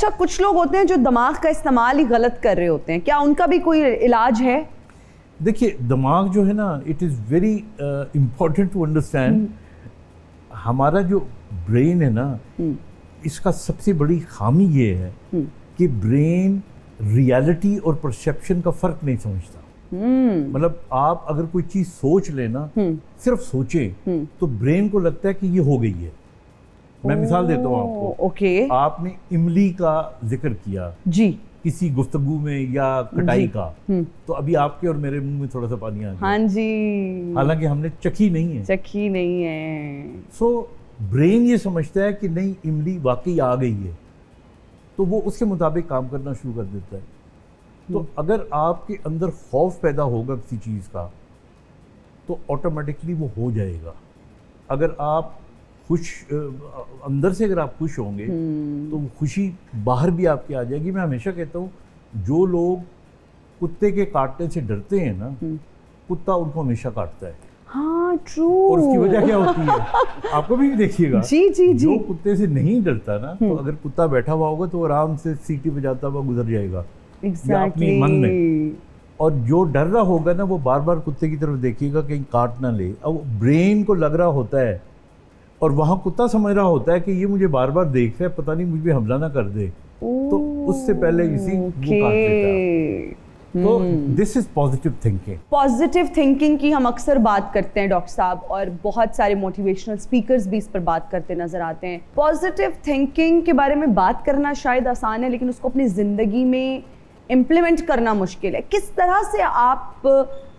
अच्छा, कुछ लोग होते हैं जो दिमाग का इस्तेमाल ही गलत कर रहे होते हैं, क्या उनका भी कोई इलाज है? देखिए, दिमाग जो है ना, it is very important to understand. हमारा जो ब्रेन है ना, इसका सबसे बड़ी खामी ये है कि ब्रेन रियलिटी और परसेप्शन का फ़र्क नहीं समझता। मतलब आप अगर कोई चीज़ सोच लेना, सिर्फ सोचें, तो ब्रेन को लगता है कि ये हो गई है। मैं मिसाल देता हूँ आपको। ओके। आपने इमली का जिक्र किया जी किसी गुफ्तगू में या कटाई का, तो अभी आपके और मेरे मुंह में थोड़ा सा पानी आ गया। हाँ जी, हालांकि हमने चखी नहीं है। चखी नहीं है। सो ब्रेन ये समझता है कि नहीं, इमली वाकई आ गई है, तो वो उसके मुताबिक काम करना शुरू कर देता है। तो अगर आपके अंदर खौफ पैदा होगा किसी चीज़ का, तो ऑटोमेटिकली वो हो जाएगा। अगर आप खुश, अंदर से अगर आप खुश होंगे, तो वो खुशी बाहर भी आपके आ जाएगी। मैं हमेशा कहता हूँ, जो लोग कुत्ते के काटने से डरते हैं ना, कुत्ता उनको हमेशा काटता है। हाँ, ट्रू। और उसकी वजह क्या होती है, आपको भी देखिएगा। जी जी जी। जो कुत्ते से नहीं डरता ना, तो अगर कुत्ता बैठा हुआ होगा तो आराम से सीटी बजाता हुआ गुजर जाएगा। एग्जैक्टली। अपने मन में। और जो डर रहा होगा ना, वो बार बार कुत्ते की तरफ देखिएगा कहीं काट ना ले। अब ब्रेन को लग रहा होता है, और वहाँ कुत्ता समझ रहा होता है कि ये मुझे बार बार देख रहा है, पता नहीं मुझे हमला ना कर दे, तो उससे पहले इसी वो काट लेता है। तो this is positive thinking. Positive thinking की हम अक्सर बात करते हैं डॉक्टर साहब, और बहुत सारे मोटिवेशनल स्पीकर्स भी इस पर बात करते नजर आते हैं। पॉजिटिव थिंकिंग के बारे में बात करना शायद आसान है, लेकिन उसको अपनी ज़िंदगी में इम्प्लीमेंट करना मुश्किल है। किस तरह से आप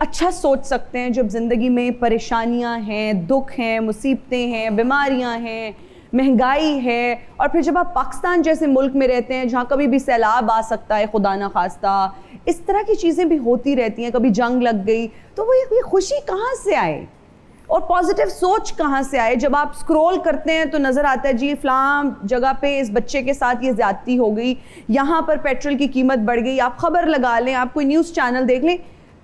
अच्छा सोच सकते हैं जब ज़िंदगी में परेशानियां हैं, दुख हैं, मुसीबतें हैं, बीमारियां हैं, महंगाई है, और फिर जब आप पाकिस्तान जैसे मुल्क में रहते हैं जहाँ कभी भी सैलाब आ सकता है, खुदा ना खास्ता, इस तरह की चीज़ें भी होती रहती हैं, कभी जंग लग गई, तो वो ये खुशी कहाँ से आए और पॉजिटिव सोच कहाँ से आए? जब आप स्क्रॉल करते हैं तो नज़र आता है जी फलां जगह पे इस बच्चे के साथ ये ज़्यादती हो गई, यहाँ पर पेट्रोल की कीमत बढ़ गई, आप खबर लगा लें, आप कोई न्यूज़ चैनल देख लें,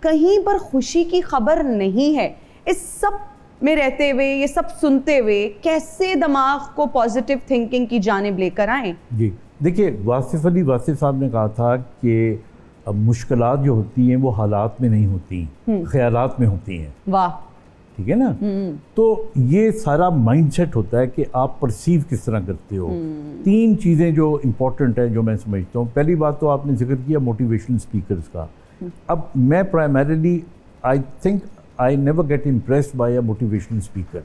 कहीं पर खुशी की खबर नहीं है। इस सब में रहते हुए, ये सब सुनते हुए, कैसे दिमाग को पॉजिटिव थिंकिंग की जानिब लेकर आएँ? जी देखिए, वासिफ अली वासिफ साहब ने कहा था कि मुश्किलात जो होती हैं वो हालात में नहीं होती, ख्यालात में होती हैं। वाह, ठीक है ना। तो ये सारा माइंडसेट होता है कि आप परसीव किस तरह करते हो। तीन चीज़ें जो इम्पोर्टेंट है, जो मैं समझता हूँ। पहली बात तो आपने जिक्र किया मोटिवेशनल स्पीकर्स का। अब मैं primarily I think I never get impressed by a motivational speaker,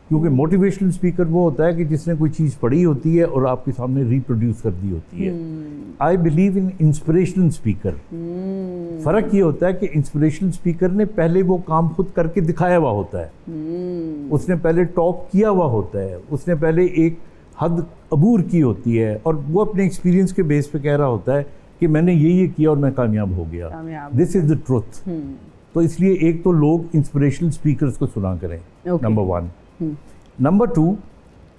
क्योंकि मोटिवेशनल स्पीकर वो होता है कि जिसने कोई चीज़ पढ़ी होती है और आपके सामने रिप्रोड्यूस कर दी होती है। I believe in inspirational speaker. फ़र्क ये होता है कि इंस्पिरेशनल स्पीकर ने पहले वो काम खुद करके दिखाया हुआ होता है, उसने पहले टॉप किया हुआ होता है, उसने पहले एक हद अबूर की होती है, और वो अपने एक्सपीरियंस के बेस पे कह रहा होता है कि मैंने ये किया और मैं कामयाब हो गया। This is the truth. तो इसलिए एक तो लोग इंस्पिरेशनल स्पीकर्स को सुना करें, नंबर वन। नंबर टू,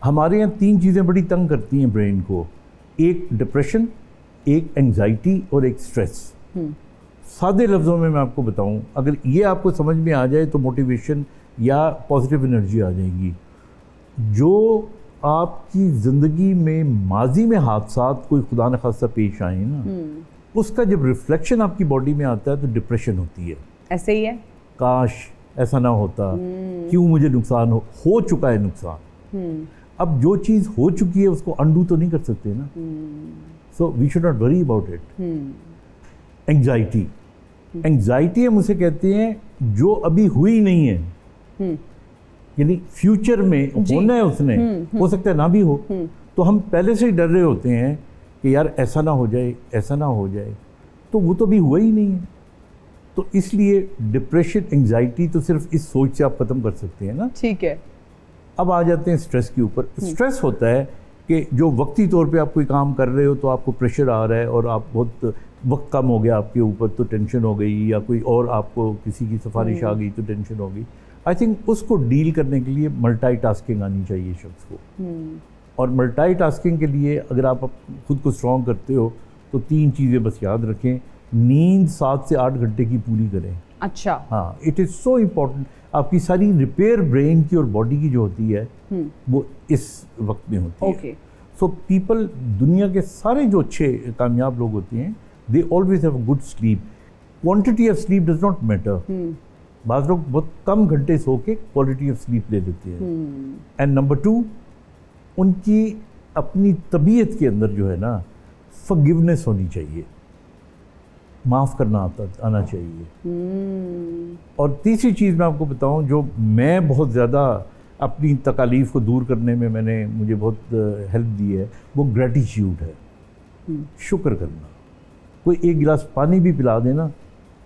हमारे यहाँ तीन चीज़ें बड़ी तंग करती हैं ब्रेन को, एक डिप्रेशन, एक एंजाइटी और एक स्ट्रेस। सादे लफ्ज़ों में मैं आपको बताऊं, अगर ये आपको समझ में आ जाए तो मोटिवेशन या पॉजिटिव एनर्जी आ जाएगी। जो आपकी ज़िंदगी में माजी में हादसात कोई खुदा न खास्ता पेश आए ना, उसका जब रिफ्लेक्शन आपकी बॉडी में आता है तो डिप्रेशन होती है। ऐसे ही है, काश ऐसा ना होता, क्यों मुझे नुकसान हो चुका है नुकसान। अब जो चीज़ हो चुकी है उसको अंडू तो नहीं कर सकते ना। So we should not worry about it. Anxiety, anxiety हम उसे कहते हैं जो अभी हुई नहीं है, यानी फ्यूचर में होना है उसने, हो सकता है ना भी हो, तो हम पहले से ही डर रहे होते हैं कि यार ऐसा ना हो जाए, ऐसा ना हो जाए, तो वो तो अभी हुआ ही नहीं है। तो इसलिए डिप्रेशन, एंग्जाइटी तो सिर्फ इस सोच से आप ख़त्म कर सकते हैं ना। ठीक है। अब आ जाते हैं स्ट्रेस के ऊपर। स्ट्रेस होता है कि जो वक्ती तौर पे आप कोई काम कर रहे हो तो आपको प्रेशर आ रहा है और आप बहुत वक्त कम हो गया आपके ऊपर तो टेंशन हो गई, या कोई और आपको किसी की सिफारिश आ गई तो टेंशन हो गई। आई थिंक उसको डील करने के लिए मल्टीटास्किंग आनी चाहिए शख्स को। और मल्टीटास्किंग के लिए अगर आप खुद को स्ट्रॉन्ग करते हो तो तीन चीज़ें बस याद रखें। नींद 7 से 8 घंटे की पूरी करें। अच्छा। हाँ, इट इज़ सो इम्पोर्टेंट। आपकी सारी रिपेयर ब्रेन की और बॉडी की जो होती है वो इस वक्त में होती है। सो पीपल, दुनिया के सारे जो अच्छे कामयाब लोग होते हैं, they always have a good sleep. Quantity of sleep does not matter. बाज़ लोग बहुत कम घंटे सो के क्वालिटी ऑफ स्लीप ले लेते हैं. एंड नंबर 2, उनकी अपनी तबीयत के अंदर जो है ना, फॉरगिवनेस होनी चाहिए, माफ़ करना आना चाहिए. और तीसरी चीज़ मैं आपको बताऊं, जो मैं बहुत ज़्यादा अपनी तकालीफ को दूर करने में मुझे बहुत हेल्प दी है, वो ग्रेटिट्यूड है. शुक्र करना. कोई एक गिलास पानी भी पिला देना,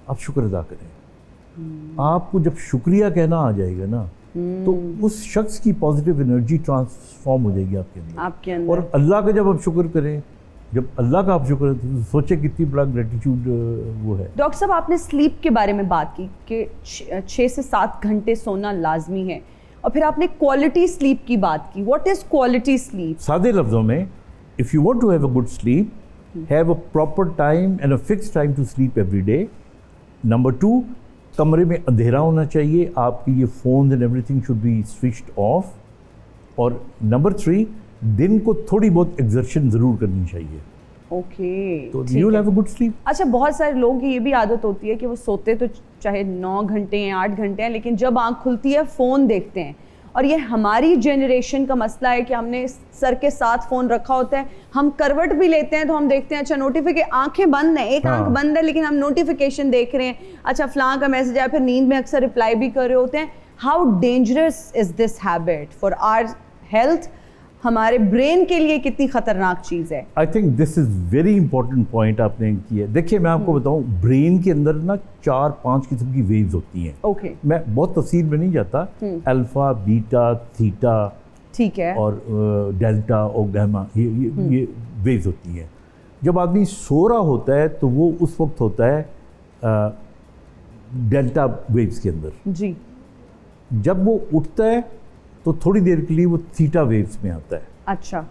आप शुक्र अदा करें. आपको जब शुक्रिया कहना आ जाएगा ना, तो उस शख्स की पॉजिटिव एनर्जी ट्रांसफॉर्म हो जाएगी आपके अंदर. और अल्लाह का जब आप शुक्र करें, जब अल्लाह का आप शुक्र करें, तो सोचे कितनी बड़ा ग्रेटिट्यूड वो है. डॉक्टर साहब, आपने स्लीप के बारे में बात की कि 6 से 7 घंटे सोना लाजमी है, और फिर आपने क्वालिटी स्लीप की बात की. What is quality sleep? सादे लफ्ज़ों में, if you want to have a good sleep, have a proper time and a fix time to sleep every day. Number 2, कमरे में अंधेरा होना चाहिए, आपकी ये phone and everything should be switched off. और नंबर 3, दिन को थोड़ी बहुत एक्सर्शन ज़रूर करनी चाहिए. ओके, तो you will have a good sleep. अच्छा, बहुत सारे लोगों की ये भी आदत होती है कि वो सोते तो चाहे 9 घंटे हैं, 8 घंटे हैं, लेकिन जब आँख खुलती है फ़ोन देखते हैं. और ये हमारी जनरेशन का मसला है कि हमने सर के साथ फ़ोन रखा होता है, हम करवट भी लेते हैं तो हम देखते हैं, अच्छा नोटिफिकेशन, आंखें बंद हैं, एक आंख बंद है लेकिन हम नोटिफिकेशन देख रहे हैं, अच्छा फलां का मैसेज आया, फिर नींद में अक्सर रिप्लाई भी कर रहे होते हैं. How dangerous is this habit for our health? हमारे ब्रेन के लिए कितनी खतरनाक चीज़ है? I think this is very important point आपने किया. देखिए, मैं आपको बताऊं, ब्रेन के अंदर ना 4-5 किस्म की वेव्स होती हैं. ओके, मैं बहुत तफसील में नहीं जाता. अल्फा, बीटा, थीटा, ठीक है, और डेल्टा और गामा, ये वेव्स होती हैं. जब आदमी सो रहा होता है तो वो उस वक्त होता है डेल्टा वेव्स के अंदर. जी. जब वो उठता है तो थोड़ी देर के लिए वो थीटा वेव्स में आता है. अच्छा.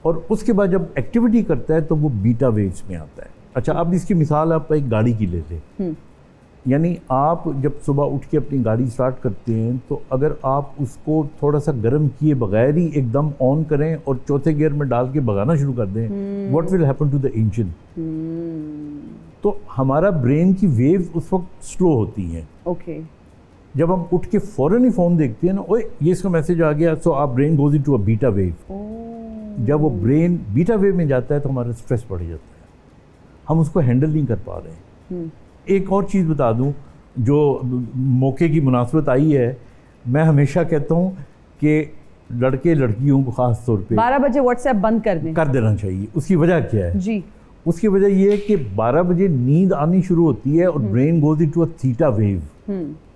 और उसके बाद जब एक्टिविटी करता है तो वो बीटा वेव्स में आता है. अच्छा, अब इसकी मिसाल आप एक गाड़ी की ले लें. यानी आप जब सुबह उठ के अपनी गाड़ी स्टार्ट करते हैं, तो अगर आप उसको थोड़ा सा गर्म किए बगैर ही एकदम ऑन करें और चौथे गियर में डाल के भगाना शुरू कर दें, what will happen to the engine? तो हमारा ब्रेन की वेव्स उस वक्त स्लो होती हैं. ओके. जब हम उठ के फ़ौरन ही फ़ोन देखते हैं ना, ओए ये इसका मैसेज आ गया, सो आप brain goes into a beta wave. जब वो ब्रेन बीटा वेव में जाता है तो हमारा स्ट्रेस बढ़ जाता है, हम उसको हैंडल नहीं कर पा रहे हैं. एक और चीज़ बता दूं, जो मौके की मुनासबत आई है, मैं हमेशा कहता हूं कि लड़के लड़कियों को ख़ास तौर पे 12 बजे व्हाट्सएप बंद कर देना चाहिए. उसकी वजह क्या है जी? उसकी वजह ये है कि 12 बजे नींद आनी शुरू होती है और brain goes into a theta wave.